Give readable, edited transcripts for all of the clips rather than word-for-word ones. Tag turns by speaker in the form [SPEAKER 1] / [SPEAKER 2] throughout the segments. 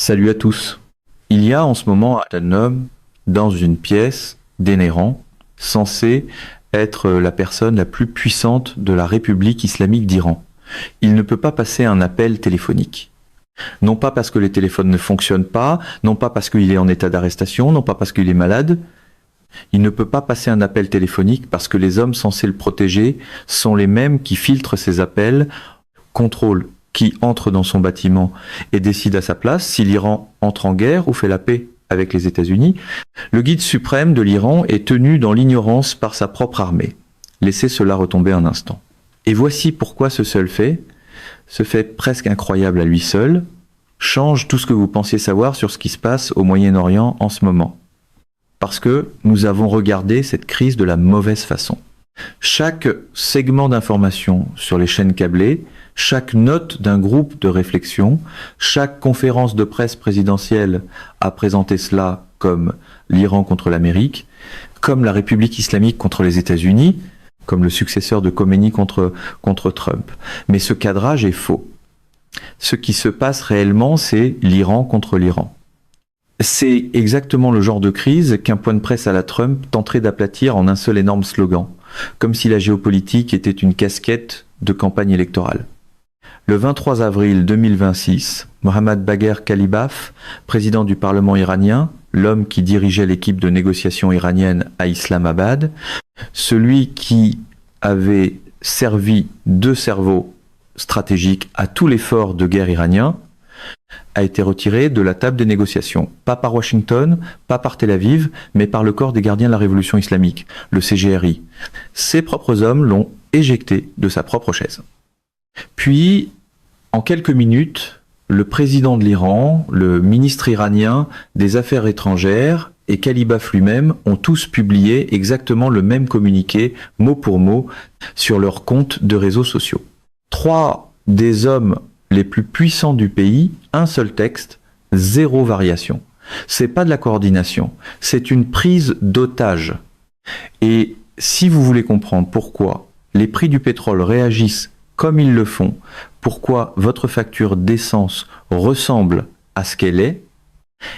[SPEAKER 1] Salut à tous. Il y a en ce moment un homme dans une pièce d'Hénéran, censé être la personne la plus puissante de la République islamique d'Iran. Il ne peut pas passer un appel téléphonique. Non pas parce que les téléphones ne fonctionnent pas, non pas parce qu'il est en état d'arrestation, non pas parce qu'il est malade. Il ne peut pas passer un appel téléphonique parce que les hommes censés le protéger sont les mêmes qui filtrent ces appels, contrôlent qui entre dans son bâtiment et décide à sa place si l'Iran entre en guerre ou fait la paix avec les États-Unis. Le guide suprême de l'Iran est tenu dans l'ignorance par sa propre armée. Laissez cela retomber un instant. Et voici pourquoi ce seul fait, ce fait presque incroyable à lui seul, change tout ce que vous pensiez savoir sur ce qui se passe au Moyen-Orient en ce moment. Parce que nous avons regardé cette crise de la mauvaise façon. Chaque segment d'information sur les chaînes câblées, chaque note d'un groupe de réflexion, chaque conférence de presse présidentielle a présenté cela comme l'Iran contre l'Amérique, comme la République islamique contre les États-Unis, comme le successeur de Khomeini contre Trump. Mais ce cadrage est faux. Ce qui se passe réellement, c'est l'Iran contre l'Iran. C'est exactement le genre de crise qu'un point de presse à la Trump tenterait d'aplatir en un seul énorme slogan, comme si la géopolitique était une casquette de campagne électorale. Le 23 avril 2026, Mohammad Bagher Khalibaf, président du Parlement iranien, l'homme qui dirigeait l'équipe de négociation iranienne à Islamabad, celui qui avait servi de cerveau stratégique à tout l'effort de guerre iranien, a été retiré de la table des négociations, pas par Washington, pas par Tel Aviv, mais par le corps des gardiens de la révolution islamique, le CGRI. Ses propres hommes l'ont éjecté de sa propre chaise. Puis, en quelques minutes, le président de l'Iran, le ministre iranien des Affaires étrangères et Khalibaf lui-même ont tous publié exactement le même communiqué, mot pour mot, sur leurs comptes de réseaux sociaux. 3 des hommes les plus puissants du pays, un seul texte, 0 variation. C'est pas de la coordination, c'est une prise d'otage. Et si vous voulez comprendre pourquoi les prix du pétrole réagissent comme ils le font, pourquoi votre facture d'essence ressemble à ce qu'elle est,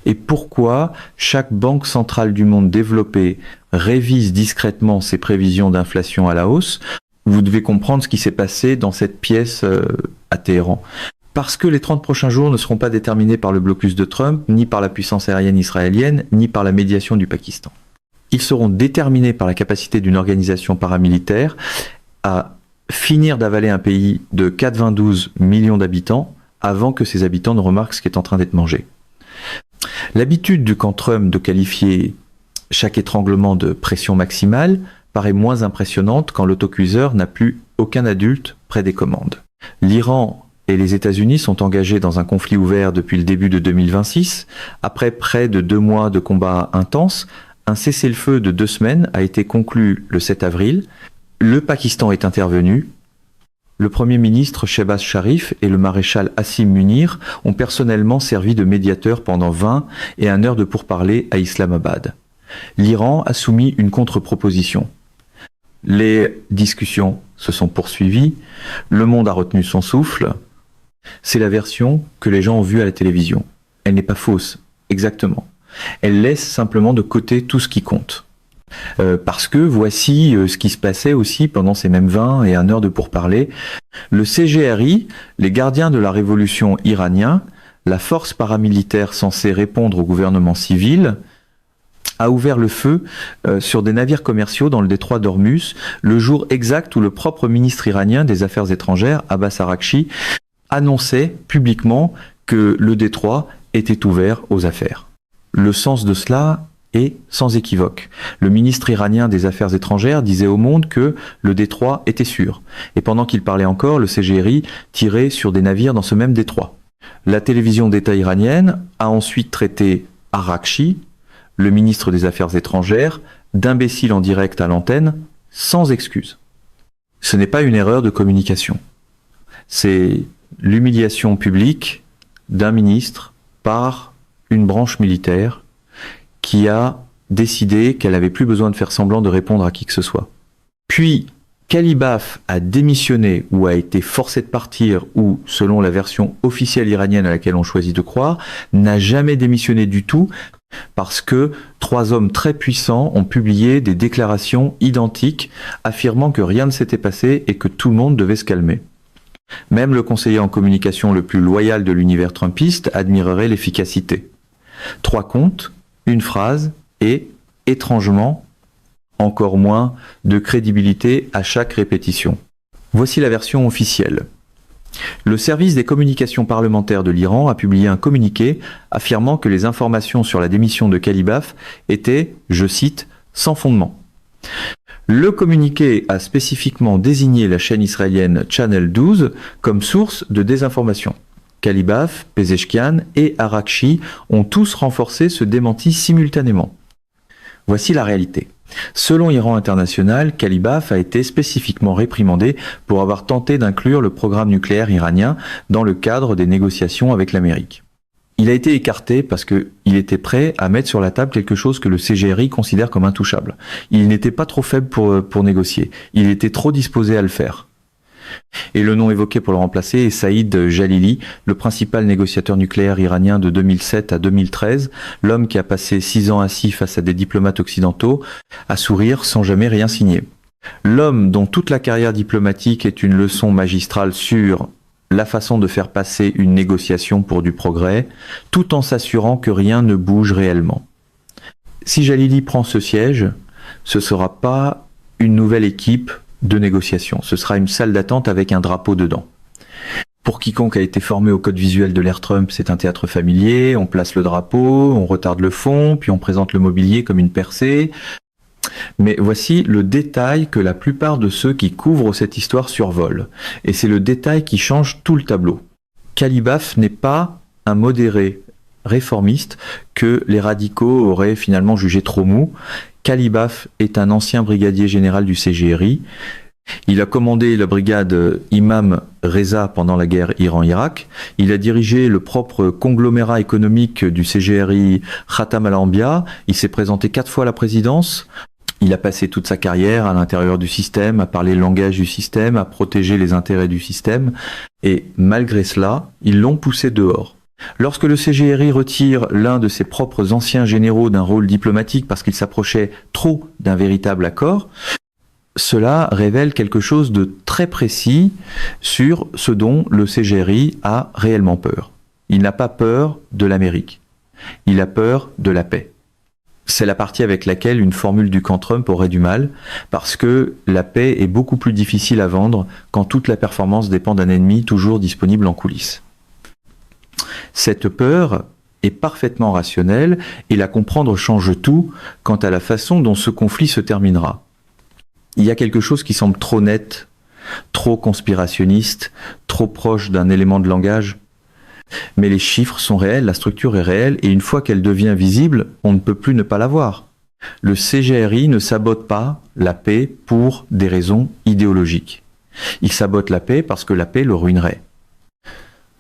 [SPEAKER 1] et pourquoi chaque banque centrale du monde développée révise discrètement ses prévisions d'inflation à la hausse, vous devez comprendre ce qui s'est passé dans cette pièce à Téhéran. Parce que les 30 prochains jours ne seront pas déterminés par le blocus de Trump, ni par la puissance aérienne israélienne, ni par la médiation du Pakistan. Ils seront déterminés par la capacité d'une organisation paramilitaire à finir d'avaler un pays de 92 millions d'habitants avant que ces habitants ne remarquent ce qui est en train d'être mangé. L'habitude du camp Trump de qualifier chaque étranglement de pression maximale paraît moins impressionnante quand l'autocuiseur n'a plus aucun adulte près des commandes. L'Iran et les États-Unis sont engagés dans un conflit ouvert depuis le début de 2026. Après près de 2 mois de combats intenses, un cessez-le-feu de 2 semaines a été conclu le 7 avril. Le Pakistan est intervenu. Le Premier ministre Shehbaz Sharif et le maréchal Asim Munir ont personnellement servi de médiateurs pendant 20 et 1 heure de pourparlers à Islamabad. L'Iran a soumis une contre-proposition. Les discussions se sont poursuivies, le monde a retenu son souffle. C'est la version que les gens ont vue à la télévision. Elle n'est pas fausse, exactement. Elle laisse simplement de côté tout ce qui compte. Parce que voici ce qui se passait aussi pendant ces mêmes 20 et 1 heure de pourparlers. Le CGRI, les gardiens de la révolution iranien, la force paramilitaire censée répondre au gouvernement civil, a ouvert le feu sur des navires commerciaux dans le détroit d'Ormuz, le jour exact où le propre ministre iranien des Affaires étrangères, Abbas Araghchi, annonçait publiquement que le détroit était ouvert aux affaires. Le sens de cela est sans équivoque. Le ministre iranien des Affaires étrangères disait au monde que le détroit était sûr. Et pendant qu'il parlait encore, le CGRI tirait sur des navires dans ce même détroit. La télévision d'État iranienne a ensuite traité Araghchi, le ministre des Affaires étrangères, d'imbécile en direct à l'antenne, sans excuse. Ce n'est pas une erreur de communication. C'est l'humiliation publique d'un ministre par une branche militaire qui a décidé qu'elle n'avait plus besoin de faire semblant de répondre à qui que ce soit. Puis, Kalibaf a démissionné ou a été forcé de partir ou, selon la version officielle iranienne à laquelle on choisit de croire, n'a jamais démissionné du tout parce que 3 hommes très puissants ont publié des déclarations identiques affirmant que rien ne s'était passé et que tout le monde devait se calmer. Même le conseiller en communication le plus loyal de l'univers trumpiste admirerait l'efficacité. 3 comptes, une phrase et, étrangement, encore moins de crédibilité à chaque répétition. Voici la version officielle. Le service des communications parlementaires de l'Iran a publié un communiqué affirmant que les informations sur la démission de Kalibaf étaient, je cite, sans fondement. Le communiqué a spécifiquement désigné la chaîne israélienne Channel 12 comme source de désinformation. Kalibaf, Pezeshkian et Arakchi ont tous renforcé ce démenti simultanément. Voici la réalité. Selon Iran International, Kalibaf a été spécifiquement réprimandé pour avoir tenté d'inclure le programme nucléaire iranien dans le cadre des négociations avec l'Amérique. Il a été écarté parce qu'il était prêt à mettre sur la table quelque chose que le CGRI considère comme intouchable. Il n'était pas trop faible pour négocier. Il était trop disposé à le faire. Et le nom évoqué pour le remplacer est Saïd Jalili, le principal négociateur nucléaire iranien de 2007 à 2013, l'homme qui a passé 6 ans assis face à des diplomates occidentaux, à sourire sans jamais rien signer. L'homme dont toute la carrière diplomatique est une leçon magistrale sur la façon de faire passer une négociation pour du progrès, tout en s'assurant que rien ne bouge réellement. Si Jalili prend ce siège, ce ne sera pas une nouvelle équipe de négociation. Ce sera une salle d'attente avec un drapeau dedans. Pour quiconque a été formé au code visuel de l'ère Trump, c'est un théâtre familier, on place le drapeau, on retarde le fond, puis on présente le mobilier comme une percée. Mais voici le détail que la plupart de ceux qui couvrent cette histoire survolent. Et c'est le détail qui change tout le tableau. Kalibaf n'est pas un modéré réformiste que les radicaux auraient finalement jugé trop mou. Kalibaf est un ancien brigadier général du CGRI. Il a commandé la brigade Imam Reza pendant la guerre Iran-Irak. Il a dirigé le propre conglomérat économique du CGRI Khatam al-Anbiya. Il s'est présenté 4 fois à la présidence. Il a passé toute sa carrière à l'intérieur du système, à parler le langage du système, à protéger les intérêts du système. Et malgré cela, ils l'ont poussé dehors. Lorsque le CGRI retire l'un de ses propres anciens généraux d'un rôle diplomatique parce qu'il s'approchait trop d'un véritable accord, cela révèle quelque chose de très précis sur ce dont le CGRI a réellement peur. Il n'a pas peur de l'Amérique. Il a peur de la paix. C'est la partie avec laquelle une formule du camp Trump aurait du mal, parce que la paix est beaucoup plus difficile à vendre quand toute la performance dépend d'un ennemi toujours disponible en coulisses. Cette peur est parfaitement rationnelle et la comprendre change tout quant à la façon dont ce conflit se terminera. Il y a quelque chose qui semble trop net, trop conspirationniste, trop proche d'un élément de langage. Mais les chiffres sont réels, la structure est réelle et une fois qu'elle devient visible, on ne peut plus ne pas la voir. Le CGRI ne sabote pas la paix pour des raisons idéologiques. Il sabote la paix parce que la paix le ruinerait.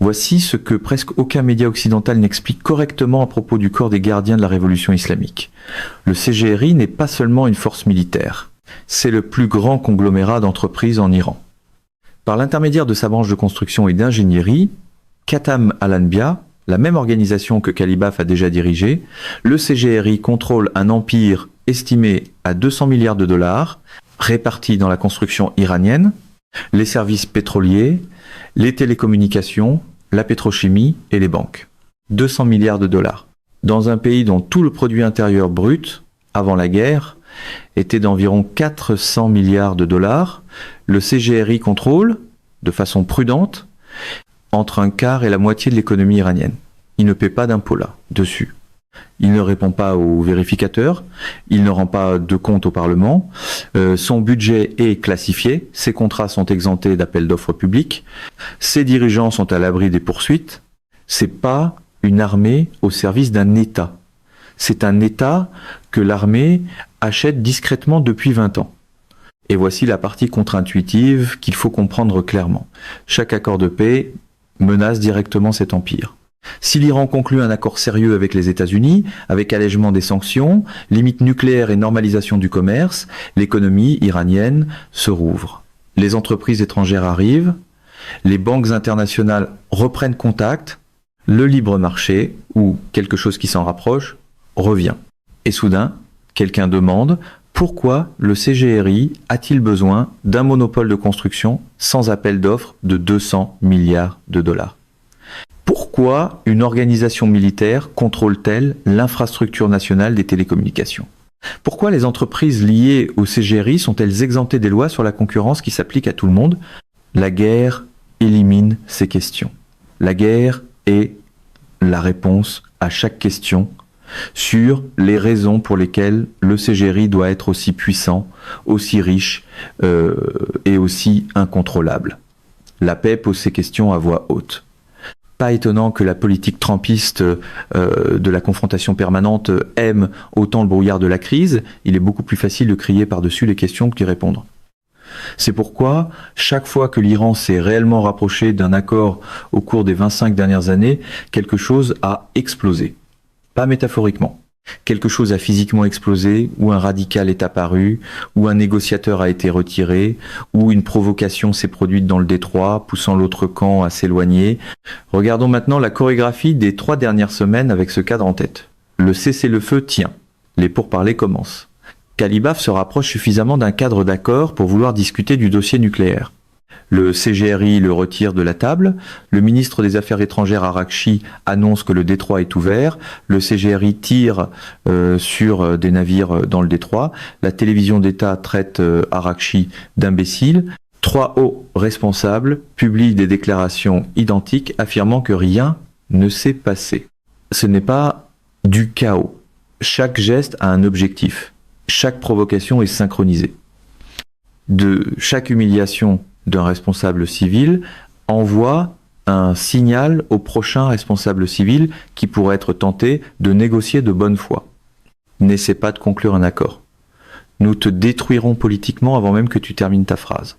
[SPEAKER 1] Voici ce que presque aucun média occidental n'explique correctement à propos du corps des gardiens de la révolution islamique. Le CGRI n'est pas seulement une force militaire, c'est le plus grand conglomérat d'entreprises en Iran. Par l'intermédiaire de sa branche de construction et d'ingénierie, Khatam al-Anbiya, la même organisation que Kalibaf a déjà dirigée, le CGRI contrôle un empire estimé à 200 milliards de dollars, répartis dans la construction iranienne, les services pétroliers, les télécommunications, la pétrochimie et les banques. 200 milliards de dollars. Dans un pays dont tout le produit intérieur brut, avant la guerre, était d'environ 400 milliards de dollars, le CGRI contrôle, de façon prudente, entre un quart et la moitié de l'économie iranienne. Il ne paie pas d'impôts là, dessus. Il ne répond pas aux vérificateurs, il ne rend pas de compte au Parlement, son budget est classifié, ses contrats sont exemptés d'appels d'offres publics, ses dirigeants sont à l'abri des poursuites. C'est pas une armée au service d'un État. C'est un État que l'armée achète discrètement depuis 20 ans. Et voici la partie contre-intuitive qu'il faut comprendre clairement. Chaque accord de paix menace directement cet empire. Si l'Iran conclut un accord sérieux avec les États-Unis, avec allègement des sanctions, limite nucléaire et normalisation du commerce, l'économie iranienne se rouvre. les entreprises étrangères arrivent, les banques internationales reprennent contact, le libre marché, ou quelque chose qui s'en rapproche, revient. Et soudain, quelqu'un demande pourquoi le CGRI a-t-il besoin d'un monopole de construction sans appel d'offres de 200 milliards de dollars? Pourquoi une organisation militaire contrôle-t-elle l'infrastructure nationale des télécommunications? Pourquoi les entreprises liées au CGRI sont-elles exemptées des lois sur la concurrence qui s'appliquent à tout le monde? La guerre élimine ces questions. La guerre est la réponse à chaque question sur les raisons pour lesquelles le CGRI doit être aussi puissant, aussi riche et aussi incontrôlable. La paix pose ces questions à voix haute. Pas étonnant que la politique trumpiste de la confrontation permanente aime autant le brouillard de la crise. Il est beaucoup plus facile de crier par-dessus les questions que d'y répondre. C'est pourquoi, chaque fois que l'Iran s'est réellement rapproché d'un accord au cours des 25 dernières années, quelque chose a explosé. Pas métaphoriquement. Quelque chose a physiquement explosé, ou un radical est apparu, ou un négociateur a été retiré, ou une provocation s'est produite dans le détroit, poussant l'autre camp à s'éloigner. Regardons maintenant la chorégraphie des 3 dernières semaines avec ce cadre en tête. Le cessez-le-feu tient. Les pourparlers commencent. Kalibaf se rapproche suffisamment d'un cadre d'accord pour vouloir discuter du dossier nucléaire. Le CGRI le retire de la table, le ministre des Affaires étrangères Araghchi annonce que le détroit est ouvert, le CGRI tire sur des navires dans le détroit, la télévision d'État traite Araghchi d'imbécile. 3 hauts responsables publient des déclarations identiques affirmant que rien ne s'est passé. Ce n'est pas du chaos. Chaque geste a un objectif. Chaque provocation est synchronisée. De chaque humiliation d'un responsable civil envoie un signal au prochain responsable civil qui pourrait être tenté de négocier de bonne foi. N'essaie pas de conclure un accord. Nous te détruirons politiquement avant même que tu termines ta phrase.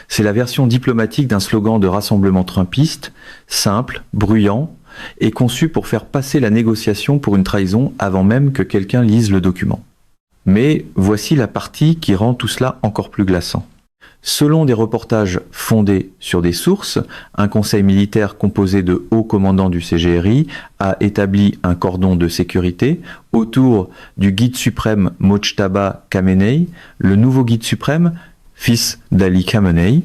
[SPEAKER 1] C'est la version diplomatique d'un slogan de rassemblement trumpiste, simple, bruyant, et conçu pour faire passer la négociation pour une trahison avant même que quelqu'un lise le document. Mais voici la partie qui rend tout cela encore plus glaçant. Selon des reportages fondés sur des sources, un conseil militaire composé de hauts commandants du CGRI a établi un cordon de sécurité autour du guide suprême Mojtaba Khamenei, le nouveau guide suprême, fils d'Ali Khamenei,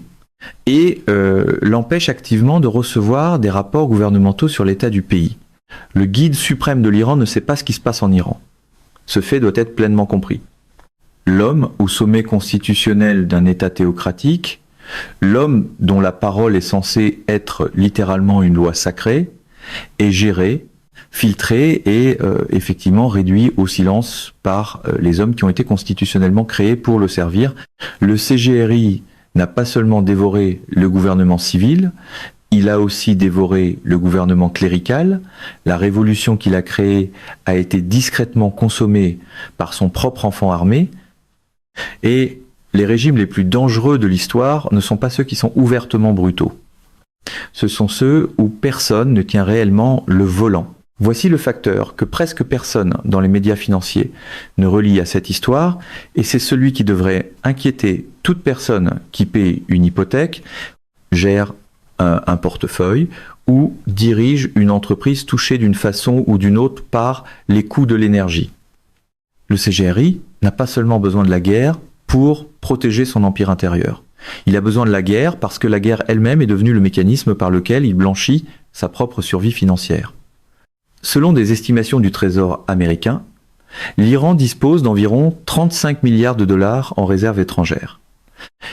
[SPEAKER 1] et l'empêche activement de recevoir des rapports gouvernementaux sur l'état du pays. Le guide suprême de l'Iran ne sait pas ce qui se passe en Iran. Ce fait doit être pleinement compris. L'homme au sommet constitutionnel d'un État théocratique, l'homme dont la parole est censée être littéralement une loi sacrée, est géré, filtré et effectivement réduit au silence par les hommes qui ont été constitutionnellement créés pour le servir. Le CGRI n'a pas seulement dévoré le gouvernement civil, il a aussi dévoré le gouvernement clérical. La révolution qu'il a créée a été discrètement consommée par son propre enfant armé. Et les régimes les plus dangereux de l'histoire ne sont pas ceux qui sont ouvertement brutaux. Ce sont ceux où personne ne tient réellement le volant. Voici le facteur que presque personne dans les médias financiers ne relie à cette histoire, et c'est celui qui devrait inquiéter toute personne qui paie une hypothèque, gère un portefeuille ou dirige une entreprise touchée d'une façon ou d'une autre par les coûts de l'énergie. Le CGRI n'a pas seulement besoin de la guerre pour protéger son empire intérieur. Il a besoin de la guerre parce que la guerre elle-même est devenue le mécanisme par lequel il blanchit sa propre survie financière. Selon des estimations du Trésor américain, l'Iran dispose d'environ 35 milliards de dollars en réserves étrangères.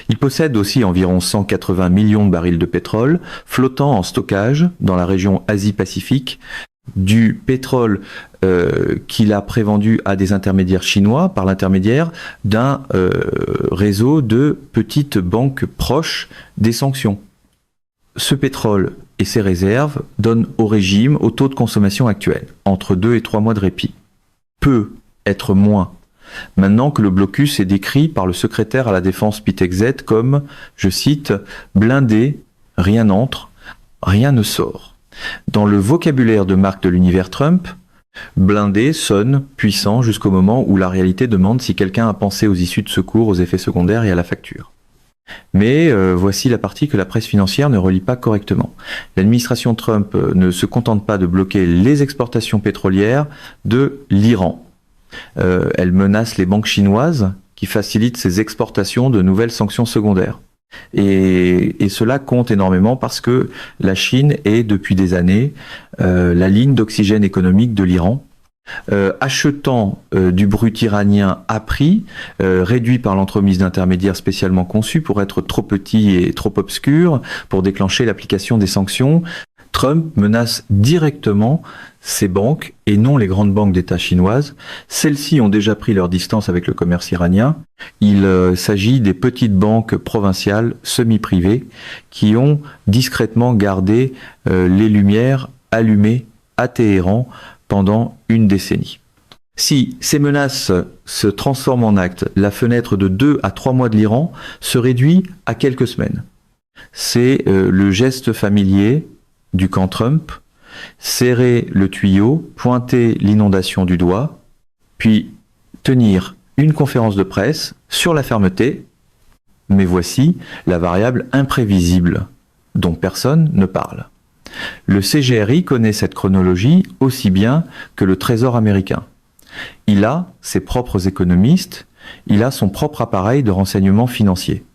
[SPEAKER 1] Il possède aussi environ 180 millions de barils de pétrole flottant en stockage dans la région Asie-Pacifique, du pétrole qu'il a prévendu à des intermédiaires chinois par l'intermédiaire d'un réseau de petites banques proches des sanctions. Ce pétrole et ses réserves donnent au régime, au taux de consommation actuel, entre 2 et 3 mois de répit. Peut être moins. Maintenant que le blocus est décrit par le secrétaire à la défense Pitekzet comme, je cite, « blindé, rien n'entre, rien ne sort ». Dans le vocabulaire de marque de l'univers Trump, blindé sonne puissant jusqu'au moment où la réalité demande si quelqu'un a pensé aux issues de secours, aux effets secondaires et à la facture. Mais voici la partie que la presse financière ne relie pas correctement. L'administration Trump ne se contente pas de bloquer les exportations pétrolières de l'Iran. Elle menace les banques chinoises qui facilitent ces exportations de nouvelles sanctions secondaires. Et cela compte énormément parce que la Chine est depuis des années la ligne d'oxygène économique de l'Iran. Achetant du brut iranien à prix, réduit par l'entremise d'intermédiaires spécialement conçus pour être trop petits et trop obscurs pour déclencher l'application des sanctions, Trump menace directement ces banques et non les grandes banques d'État chinoises. Celles-ci ont déjà pris leur distance avec le commerce iranien. Il s'agit des petites banques provinciales semi-privées qui ont discrètement gardé les lumières allumées à Téhéran pendant une décennie. Si ces menaces se transforment en actes, la fenêtre de 2 à 3 mois de l'Iran se réduit à quelques semaines. C'est le geste familier du camp Trump, serrer le tuyau, pointer l'inondation du doigt, puis tenir une conférence de presse sur la fermeté, mais voici la variable imprévisible dont personne ne parle. Le CGRI connaît cette chronologie aussi bien que le Trésor américain. Il a ses propres économistes, il a son propre appareil de renseignement financier.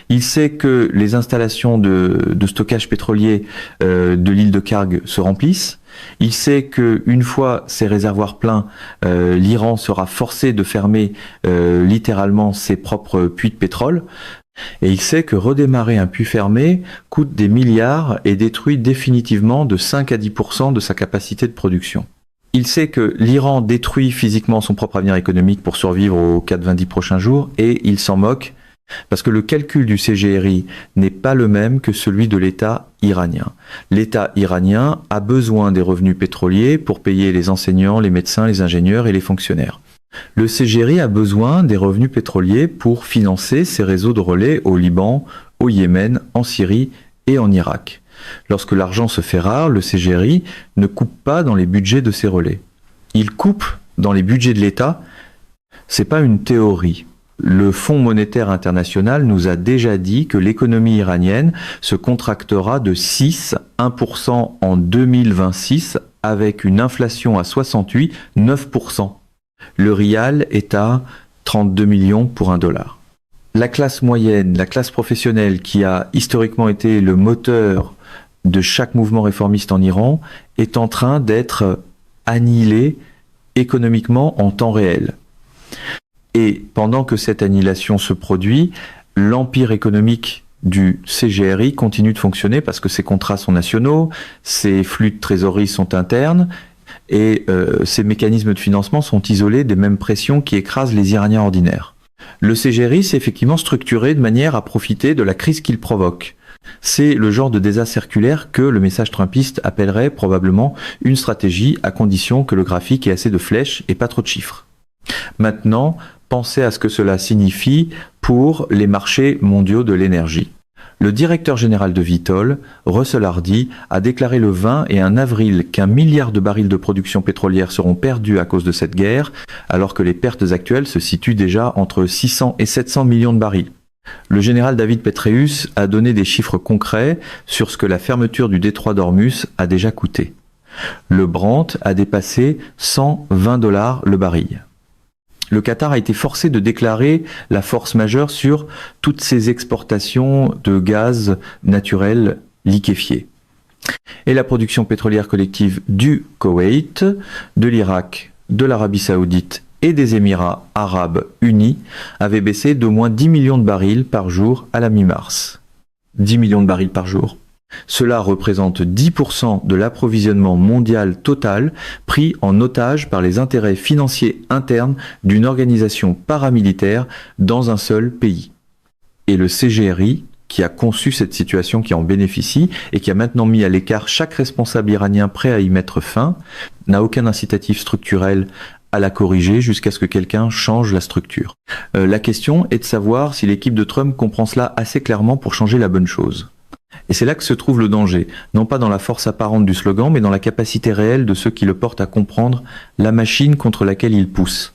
[SPEAKER 1] Il sait que les installations de stockage pétrolier de l'île de Karg se remplissent. Il sait qu'une fois ces réservoirs pleins, l'Iran sera forcé de fermer littéralement ses propres puits de pétrole. Et il sait que redémarrer un puits fermé coûte des milliards et détruit définitivement de 5 à 10% de sa capacité de production. Il sait que l'Iran détruit physiquement son propre avenir économique pour survivre aux 90 prochains jours et il s'en moque parce que le calcul du CGRI n'est pas le même que celui de l'État iranien. L'État iranien a besoin des revenus pétroliers pour payer les enseignants, les médecins, les ingénieurs et les fonctionnaires. Le CGRI a besoin des revenus pétroliers pour financer ses réseaux de relais au Liban, au Yémen, en Syrie et en Irak. Lorsque l'argent se fait rare, le CGRI ne coupe pas dans les budgets de ses relais. Il coupe dans les budgets de l'État. C'est pas une théorie. Le Fonds monétaire international nous a déjà dit que l'économie iranienne se contractera de 6,1% en 2026 avec une inflation à 68, 9%. Le rial est à 32 millions pour $1. La classe moyenne, la classe professionnelle qui a historiquement été le moteur de chaque mouvement réformiste en Iran est en train d'être annihilée économiquement en temps réel. Et pendant que cette annihilation se produit, l'empire économique du CGRI continue de fonctionner parce que ses contrats sont nationaux, ses flux de trésorerie sont internes et ces mécanismes de financement sont isolés des mêmes pressions qui écrasent les Iraniens ordinaires. Le CGRI s'est effectivement structuré de manière à profiter de la crise qu'il provoque. C'est le genre de désastre circulaire que le message trumpiste appellerait probablement une stratégie à condition que le graphique ait assez de flèches et pas trop de chiffres. Maintenant, pensez à ce que cela signifie pour les marchés mondiaux de l'énergie. Le directeur général de Vitol, Russell Hardy, a déclaré le 20 et 1 avril qu'1 milliard de barils de production pétrolière seront perdus à cause de cette guerre, alors que les pertes actuelles se situent déjà entre 600 et 700 millions de barils. Le général David Petraeus a donné des chiffres concrets sur ce que la fermeture du détroit d'Ormuz a déjà coûté. Le Brent a dépassé $120 le baril. Le Qatar a été forcé de déclarer la force majeure sur toutes ses exportations de gaz naturel liquéfié. Et la production pétrolière collective du Koweït, de l'Irak, de l'Arabie Saoudite et des Émirats Arabes Unis avait baissé d'au moins 10 millions de barils par jour à la mi-mars. 10 millions de barils par jour. Cela représente 10% de l'approvisionnement mondial total pris en otage par les intérêts financiers internes d'une organisation paramilitaire dans un seul pays. Et le CGRI, qui a conçu cette situation, qui en bénéficie et qui a maintenant mis à l'écart chaque responsable iranien prêt à y mettre fin, n'a aucun incitatif structurel à la corriger jusqu'à ce que quelqu'un change la structure. La question est de savoir si l'équipe de Trump comprend cela assez clairement pour changer la bonne chose. Et c'est là que se trouve le danger, non pas dans la force apparente du slogan, mais dans la capacité réelle de ceux qui le portent à comprendre la machine contre laquelle il pousse.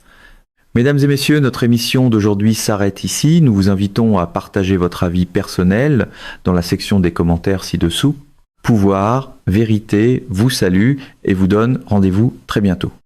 [SPEAKER 1] Mesdames et messieurs, notre émission d'aujourd'hui s'arrête ici. Nous vous invitons à partager votre avis personnel dans la section des commentaires ci-dessous. Pouvoir, vérité, vous salue et vous donne rendez-vous très bientôt.